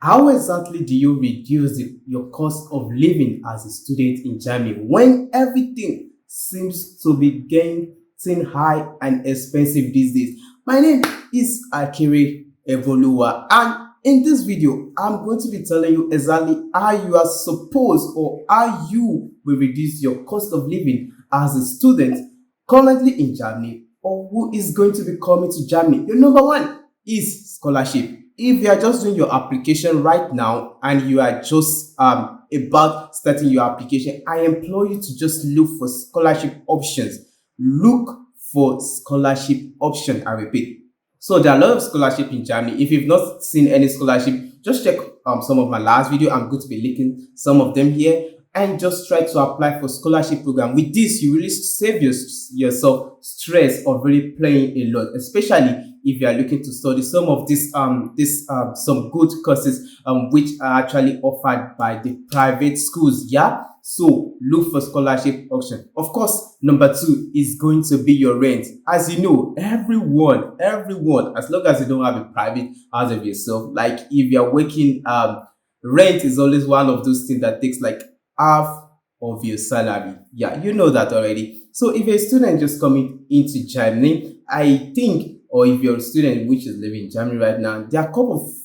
How exactly do you reduce your cost of living as a student in Germany when everything seems to be getting high and expensive these days? My name is Akere Evolua, and in this video, I'm going to be telling you exactly how you are supposed or how you will reduce your cost of living as a student currently in Germany or who is going to be coming to Germany. Your number one is scholarship. If you are just doing your application right now and you are just about starting your application, I implore you to just look for scholarship options. Look for scholarship option. I repeat. So there are a lot of scholarship in Germany. If you've not seen any scholarship, just check some of my last video. I'm going to be linking some of them here, and just try to apply for scholarship program. With this, you really save yourself stress of really paying a lot, especially if you are looking to study some of some good courses which are actually offered by the private schools. Yeah, so look for scholarship option. Of course, number two is going to be your rent. As you know, everyone, as long as you don't have a private house of yourself, like if you're working, rent is always one of those things that takes like half of your salary. Yeah, you know that already. So if you're a student just coming into Germany, I think, or if you're a student which is living in Germany right now, there are a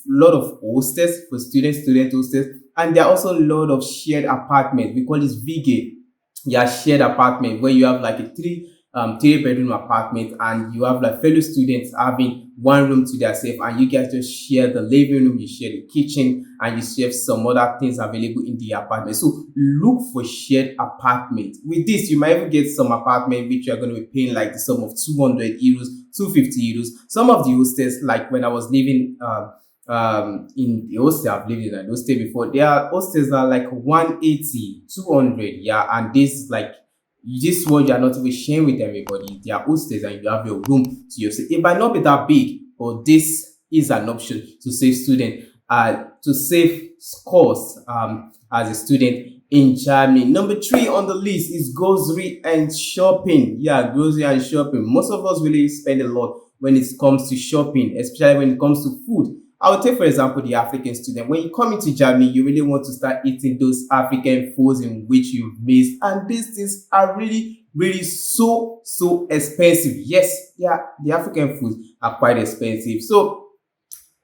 lot of hostels for student hostels, and there are also a lot of shared apartments. We call this VG. Yeah, shared apartment where you have like a three bedroom apartment, and you have like fellow students having one room to themselves, and you guys just share the living room, you share the kitchen, and you share some other things available in the apartment. So look for shared apartment. With this, you might even get some apartment which you're going to be paying like the sum of 200 euros, 250 euros. Some of the hostels, like when I was living in the hostel, I've lived in an hostel before, there are hostels that are like 180, 200. Yeah, and this like this one you are not even sharing with everybody. They are hostels and you have your room to yourself. It might not be that big, but this is an option to save student, to save costs as a student in Germany. Number three on the list is grocery and shopping. Yeah, grocery and shopping. Most of us really spend a lot when it comes to shopping, especially when it comes to food. I would take, for example, the African student. When you come into Germany, you really want to start eating those African foods in which you've missed. And these things are really so expensive. Yes, yeah, the African foods are quite expensive. So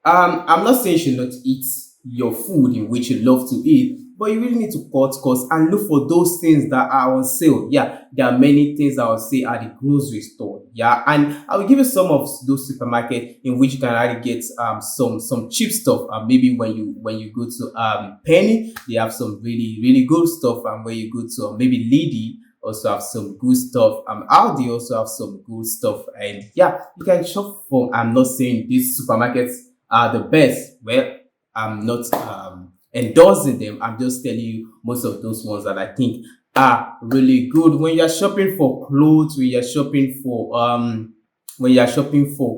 I'm not saying you should not eat your food in which you love to eat, but you really need to cut costs and look for those things that are on sale. Yeah, there are many things that I will say at the grocery store. Yeah, and I will give you some of those supermarkets in which you can already get some cheap stuff. Maybe when you go to Penny, they have some really good stuff, and when you go to maybe Lidl, also have some good stuff. Aldi also have some good stuff, and yeah, you can shop from. I'm not saying these supermarkets are the best. Well, I'm not endorsing them. I'm just telling you most of those ones that I think are really good. When you're shopping for clothes, when you're shopping for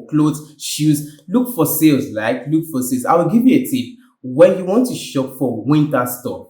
clothes, shoes, look for sales. Like look for sales. I will give you a tip. When you want to shop for winter stuff,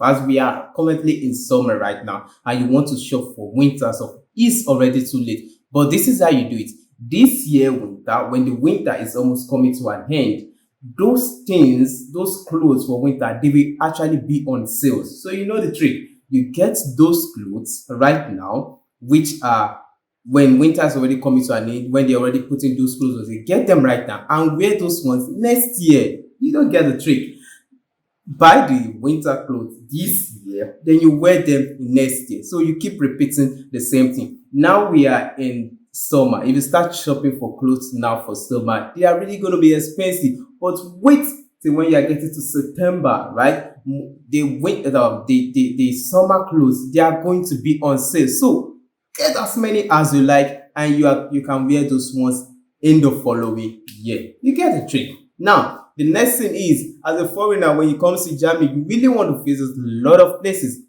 as we are currently in summer right now, and you want to shop for winter stuff, it's already too late. But this is how you do it. This year winter, when the winter is almost coming to an end, those things, those clothes for winter, they will actually be on sales. So you know the trick. You get those clothes right now, which are when winter is already coming to an end, when they're already putting those clothes, you get them right now and wear those ones next year. You don't get the trick. Buy the winter clothes this year, then you wear them next year. So you keep repeating the same thing. Now we are in summer. If you start shopping for clothes now for summer, they are really going to be expensive. But wait till when you are getting to September, right? The summer clothes, they are going to be on sale. So get as many as you like, and you can wear those ones in the following year. You get the trick. Now, the next thing is, as a foreigner, when you come to Germany, you really want to visit a lot of places.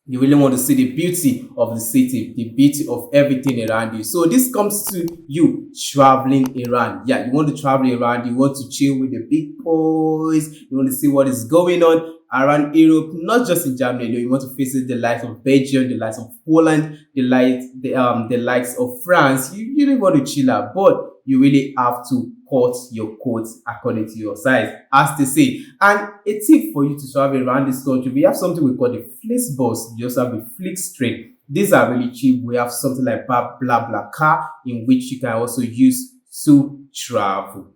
You really want to see the beauty of the city, the beauty of everything around you. So this comes to you traveling around. Yeah, you want to travel around. You want to chill with the big boys. You want to see what is going on around Europe, not just in Germany. You want to visit the likes of Belgium, the likes of Poland, the likes of France. You really want to chill out, but you really have to cut your coats according to your size, as they say. And a tip for you to travel around this country, we have something we call the flex bus. We also have the flex train. These are really cheap. We have something like blah blah car, in which you can also use to travel.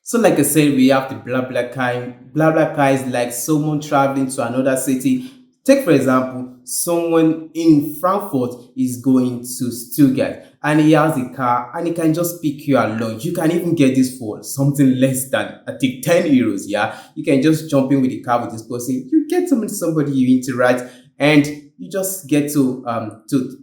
So like I said, we have the blah blah car. Blah blah car is like someone traveling to another city. Take for example, someone in Frankfurt is going to Stuttgart and he has a car and he can just pick you along. You can even get this for something less than I think 10 euros. Yeah, you can just jump in with the car with this person. You get to meet somebody you interact and you just get to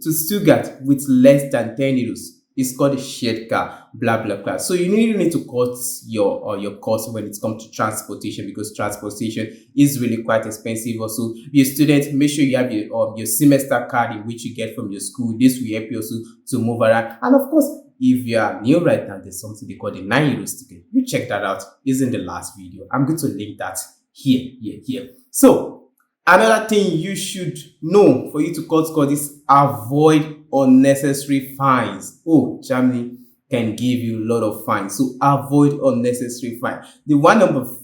Stuttgart with less than 10 euros. It's called a shared car, blah blah blah. So you really need to cut your cost when it comes to transportation, because transportation is really quite expensive. Also, be a student, make sure you have your semester card in which you get from your school. This will help you also to move around. And of course, if you are new right now, there's something they call the 9 euros ticket. You check that out. It's in the last video. I'm going to link that here. So another thing you should know for you to cut cost is avoid unnecessary fines. Oh, Germany can give you a lot of fines, so avoid unnecessary fine. The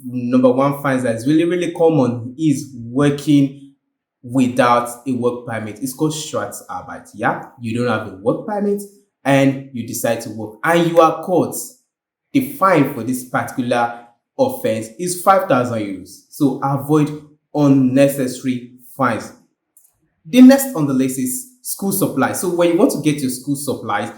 number one fines that is really common is working without a work permit. It's called Schwarzarbeit. Yeah, you don't have a work permit and you decide to work and you are caught. The fine for this particular offense is 5,000 euros. So avoid unnecessary fines. The next on the list is school supplies. So when you want to get your school supplies,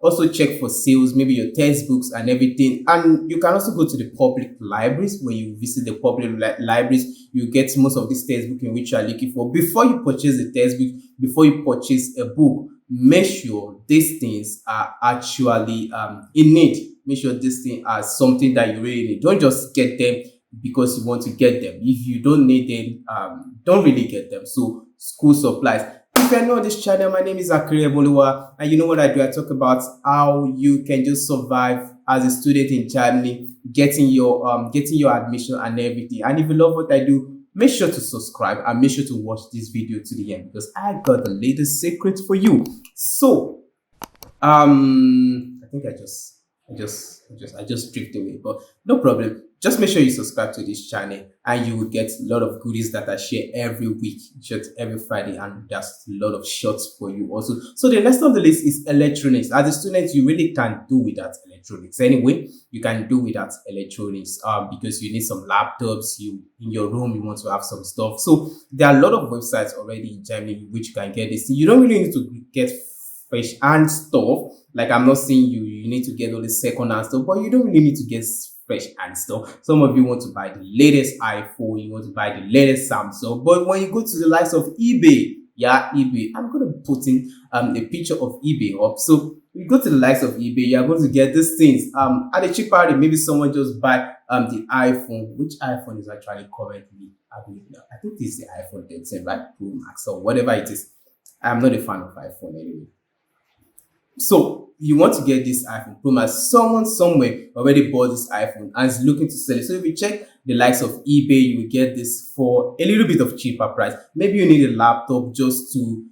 also check for sales, maybe your textbooks and everything. And you can also go to the public libraries. When you visit the public libraries, you get most of these textbooks in which you are looking for. Before you purchase a textbook, before you purchase a book, make sure these things are actually in need. Make sure these things are something that you really need. Don't just get them because you want to get them. If you don't need them, don't really get them. So school supplies. If you're new on this channel, my name is Akere, and you know what I do. I talk about how you can just survive as a student in Germany, getting your admission and everything. And if you love what I do, make sure to subscribe and make sure to watch this video to the end, because I got the latest secret for you. So I think I just drifted away, but no problem. Just make sure you subscribe to this channel and you will get a lot of goodies that I share every week, just every Friday, and there's a lot of shots for you also. So the next on the list is electronics. As a student, you really can't do without electronics. Anyway, you can do without electronics because you need some laptops. You in your room, you want to have some stuff. So there are a lot of websites already in Germany which you can get this. You don't really need to get fresh hand stuff. Like, I'm not saying you need to get all the second hand stuff, but you don't really need to get fresh hand stuff. Some of you want to buy the latest iPhone, you want to buy the latest Samsung, but when you go to the likes of eBay, yeah, eBay, I'm going to put in a picture of eBay up. So you go to the likes of eBay, you're going to get these things at a cheaper rate. Maybe someone just buy the iPhone. Which iPhone is actually currently available? I think this is the iPhone 13, right? Pro Max or whatever it is. I'm not a fan of iPhone anyway. So you want to get this iPhone Pro Max. Someone somewhere already bought this iPhone and is looking to sell it. So if you check the likes of eBay, you will get this for a little bit of cheaper price. Maybe you need a laptop just to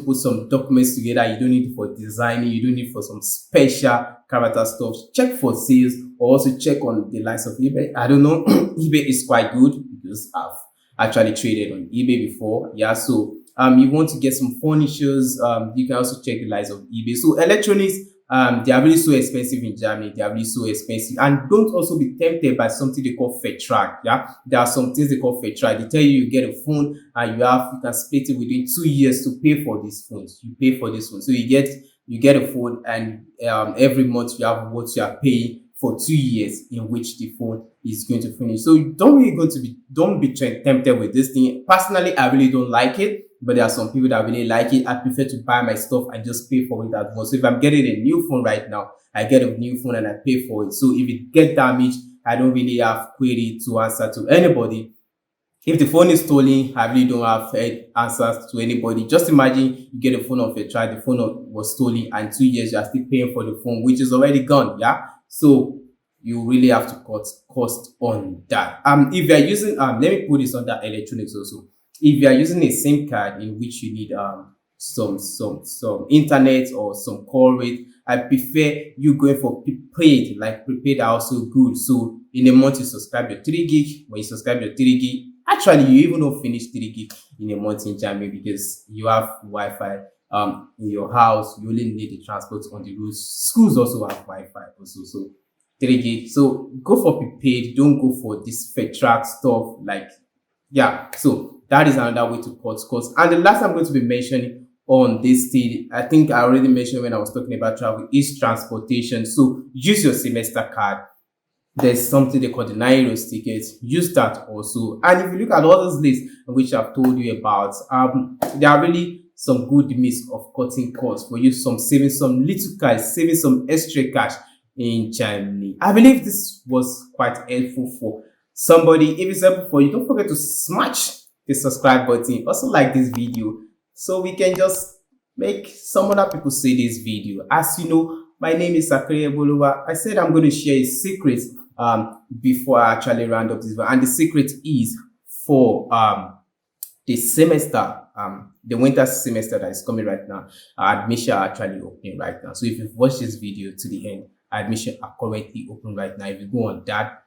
put some documents together. You don't need it for designing. You don't need it for some special character stuff. Check for sales, or also check on the likes of eBay. I don't know. eBay is quite good because I've actually traded on eBay before. Yeah, so you want to get some furnitures, you can also check the likes of eBay. So electronics, they are really so expensive in Germany. They are really so expensive. And don't also be tempted by something they call Vertrag. Yeah, there are some things they call Vertrag. They tell you get a phone and you can split it within 2 years to pay for these phones. You pay for this phone, so you get a phone, and every month you have what you are paying for 2 years in which the phone is going to finish. So don't be tempted with this thing. Personally, I really don't like it, but there are some people that really like it. I prefer to buy my stuff and just pay for it at once. So if I'm getting a new phone right now, I get a new phone and I pay for it. So if it gets damaged, I don't really have query to answer to anybody. If the phone is stolen, I really don't have answers to anybody. Just imagine you get a phone off a try, the phone was stolen, and 2 years you are still paying for the phone, which is already gone. Yeah, so you really have to cut cost on that. If you are using let me put this under electronics also. If you are using a SIM card in which you need some internet or some call rate. I prefer you going for prepaid. Like prepaid are also good. So in a month you subscribe your 3 gig. When you subscribe your 3 gig, actually you even don't finish 3 gig in a month in Germany because you have Wi-Fi in your house. You only need the transport on the roads. Schools also have Wi-Fi also. So 3 gig. So go for prepaid. Don't go for this fake track stuff. Like, yeah. So that is another way to cut costs. And the last I'm going to be mentioning on this thing, I think I already mentioned when I was talking about travel, is transportation. So use your semester card. There's something they call the 9 euros tickets. Use that also. And if you look at all those lists which I've told you about, there are really some good means of cutting costs for you. Some saving some little cash, saving some extra cash in Germany. I believe this was quite helpful for somebody. If it's helpful for you, don't forget to smash the subscribe button. Also like this video so we can just make some other people see this video. As you know, my name is Akere. I said I'm going to share a secret before I actually round up this video, and the secret is for the semester, the winter semester that is coming right now. Admission are actually opening right now. So if you've watched this video to the end, admission are currently open right now. If you go on DAAD.de,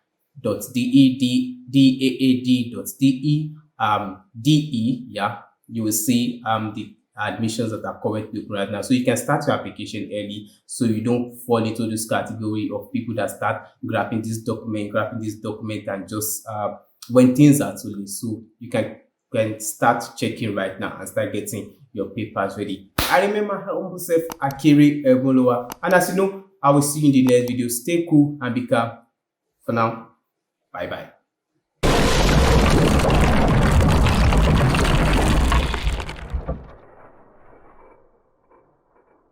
yeah, you will see the admissions that are currently open right now. So you can start your application early so you don't fall into this category of people that start grabbing this document, and just when things are too late. So you can start checking right now and start getting your papers ready. I remember my humble self, Akere, and as you know, I will see you in the next video. Stay cool and be calm. For now, bye bye.